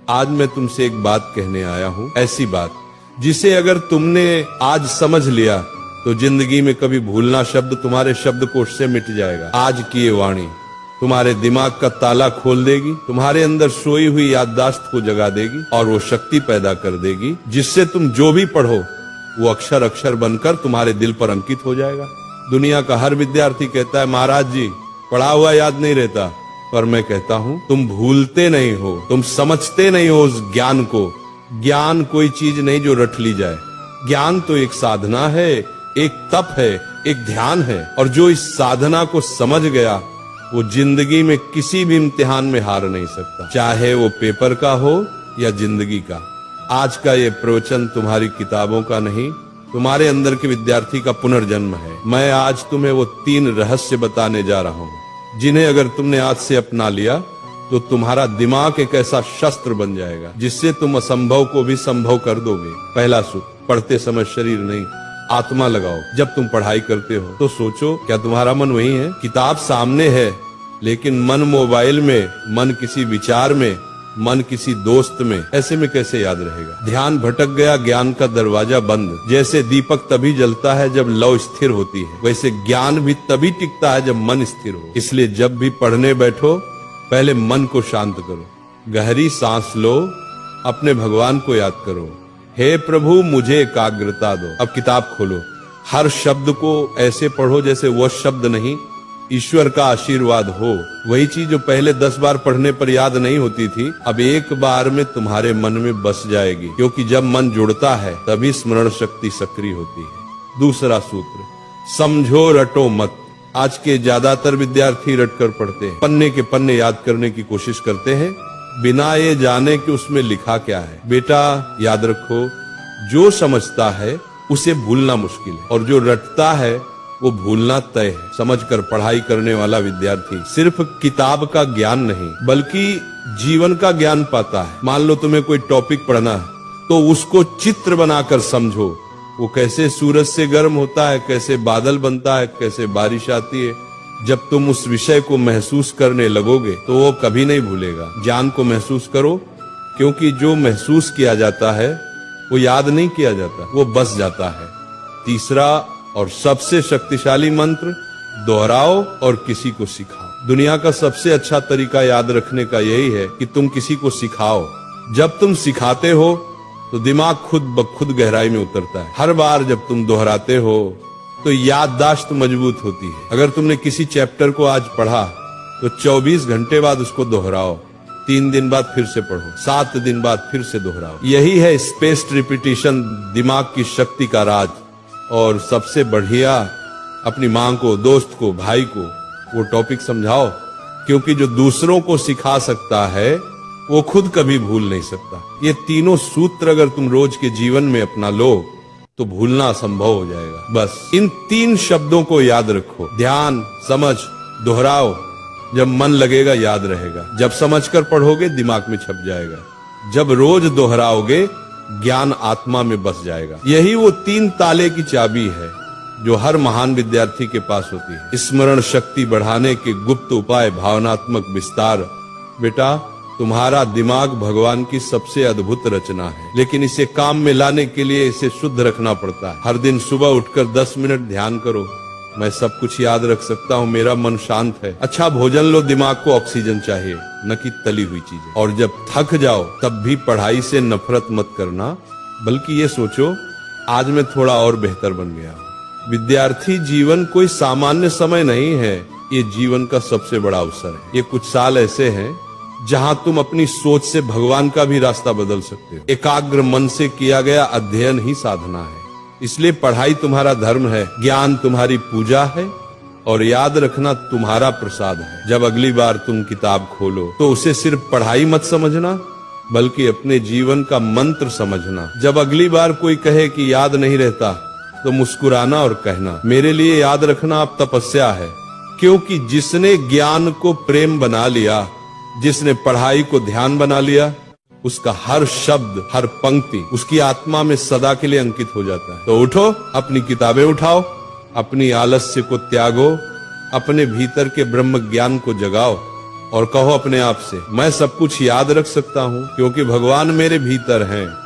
आज मैं तुमसे एक बात कहने आया हूँ, ऐसी बात जिसे अगर तुमने आज समझ लिया तो जिंदगी में कभी भूलना शब्द तुम्हारे शब्दकोश से मिट जाएगा। आज की ये वाणी तुम्हारे दिमाग का ताला खोल देगी, तुम्हारे अंदर सोई हुई याददाश्त को जगा देगी और वो शक्ति पैदा कर देगी जिससे तुम जो भी पढ़ो वो अक्षर अक्षर बनकर तुम्हारे दिल पर अंकित हो जाएगा। दुनिया का हर विद्यार्थी कहता है महाराज जी पढ़ा हुआ याद नहीं रहता, पर मैं कहता हूँ तुम भूलते नहीं हो, तुम समझते नहीं हो उस ज्ञान को। ज्ञान कोई चीज नहीं जो रट ली जाए, ज्ञान तो एक साधना है, एक तप है, एक ध्यान है, और जो इस साधना को समझ गया वो जिंदगी में किसी भी इम्तिहान में हार नहीं सकता, चाहे वो पेपर का हो या जिंदगी का। आज का ये प्रवचन तुम्हारी किताबों का नहीं, तुम्हारे अंदर के विद्यार्थी का पुनर्जन्म है। मैं आज तुम्हें वो 3 रहस्य बताने जा रहा हूँ जिन्हें अगर तुमने आज से अपना लिया तो तुम्हारा दिमाग एक ऐसा शस्त्र बन जाएगा जिससे तुम असंभव को भी संभव कर दोगे। पहला सूत्र, पढ़ते समय शरीर नहीं आत्मा लगाओ। जब तुम पढ़ाई करते हो तो सोचो क्या तुम्हारा मन वही है? किताब सामने है लेकिन मन मोबाइल में, मन किसी विचार में, मन किसी दोस्त में, ऐसे में कैसे याद रहेगा? ध्यान भटक गया, ज्ञान का दरवाजा बंद। जैसे दीपक तभी जलता है जब लौ स्थिर होती है, वैसे ज्ञान भी तभी टिकता है जब मन स्थिर हो। इसलिए जब भी पढ़ने बैठो पहले मन को शांत करो, गहरी सांस लो, अपने भगवान को याद करो, हे प्रभु मुझे एकाग्रता दो। अब किताब खोलो, हर शब्द को ऐसे पढ़ो जैसे वह शब्द नहीं ईश्वर का आशीर्वाद हो। वही चीज जो पहले 10 बार पढ़ने पर याद नहीं होती थी अब एक बार में तुम्हारे मन में बस जाएगी, क्योंकि जब मन जुड़ता है तभी स्मरण शक्ति सक्रिय होती है। दूसरा सूत्र, समझो रटो मत। आज के ज्यादातर विद्यार्थी रट कर पढ़ते हैं, पन्ने के पन्ने याद करने की कोशिश करते हैं बिना ये जाने कि उसमें लिखा क्या है। बेटा याद रखो, जो समझता है उसे भूलना मुश्किल है और जो रटता है वो भूलना तय है। समझकर पढ़ाई करने वाला विद्यार्थी सिर्फ किताब का ज्ञान नहीं बल्कि जीवन का ज्ञान पाता है। मान लो तुम्हें कोई टॉपिक पढ़ना है तो उसको चित्र बनाकर समझो, वो कैसे सूरज से गर्म होता है, कैसे बादल बनता है, कैसे बारिश आती है। जब तुम उस विषय को महसूस करने लगोगे तो वो कभी नहीं भूलेगा। ज्ञान को महसूस करो, क्योंकि जो महसूस किया जाता है वो याद नहीं किया जाता, वो बस जाता है। तीसरा और सबसे शक्तिशाली मंत्र, दोहराओ और किसी को सिखाओ। दुनिया का सबसे अच्छा तरीका याद रखने का यही है कि तुम किसी को सिखाओ। जब तुम सिखाते हो तो दिमाग खुद ब खुद गहराई में उतरता है। हर बार जब तुम दोहराते हो तो याददाश्त मजबूत होती है। अगर तुमने किसी चैप्टर को आज पढ़ा तो 24 घंटे बाद उसको दोहराओ, 3 दिन बाद फिर से पढ़ो, 7 दिन बाद फिर से दोहराओ। यही है स्पेस्ड रिपीटिशन, दिमाग की शक्ति का राज। और सबसे बढ़िया, अपनी माँ को, दोस्त को, भाई को वो टॉपिक समझाओ, क्योंकि जो दूसरों को सिखा सकता है वो खुद कभी भूल नहीं सकता। ये तीनों सूत्र अगर तुम रोज के जीवन में अपना लो तो भूलना असंभव हो जाएगा। बस इन 3 शब्दों को याद रखो, ध्यान, समझ, दोहराओ। जब मन लगेगा याद रहेगा, जब समझकर पढ़ोगे दिमाग में छप जाएगा, जब रोज दोहराओगे ज्ञान आत्मा में बस जाएगा। यही वो 3 ताले की चाबी है जो हर महान विद्यार्थी के पास होती है। स्मरण शक्ति बढ़ाने के गुप्त उपाय, भावनात्मक विस्तार। बेटा तुम्हारा दिमाग भगवान की सबसे अद्भुत रचना है, लेकिन इसे काम में लाने के लिए इसे शुद्ध रखना पड़ता है। हर दिन सुबह उठकर 10 मिनट ध्यान करो, मैं सब कुछ याद रख सकता हूँ, मेरा मन शांत है। अच्छा भोजन लो, दिमाग को ऑक्सीजन चाहिए, न कि तली हुई चीजें। और जब थक जाओ तब भी पढ़ाई से नफरत मत करना, बल्कि ये सोचो आज मैं थोड़ा और बेहतर बन गया। विद्यार्थी जीवन कोई सामान्य समय नहीं है, ये जीवन का सबसे बड़ा अवसर है। ये कुछ साल ऐसे हैं जहां तुम अपनी सोच से भगवान का भी रास्ता बदल सकते हो। एकाग्र मन से किया गया अध्ययन ही साधना है। इसलिए पढ़ाई तुम्हारा धर्म है, ज्ञान तुम्हारी पूजा है और याद रखना तुम्हारा प्रसाद है। जब अगली बार तुम किताब खोलो तो उसे सिर्फ पढ़ाई मत समझना, बल्कि अपने जीवन का मंत्र समझना। जब अगली बार कोई कहे कि याद नहीं रहता तो मुस्कुराना और कहना, मेरे लिए याद रखना अब तपस्या है। क्योंकि जिसने ज्ञान को प्रेम बना लिया, जिसने पढ़ाई को ध्यान बना लिया, उसका हर शब्द, हर पंक्ति उसकी आत्मा में सदा के लिए अंकित हो जाता है। तो उठो, अपनी किताबें उठाओ, अपनी आलस्य को त्यागो, अपने भीतर के ब्रह्म ज्ञान को जगाओ और कहो अपने आप से, मैं सब कुछ याद रख सकता हूँ क्योंकि भगवान मेरे भीतर हैं।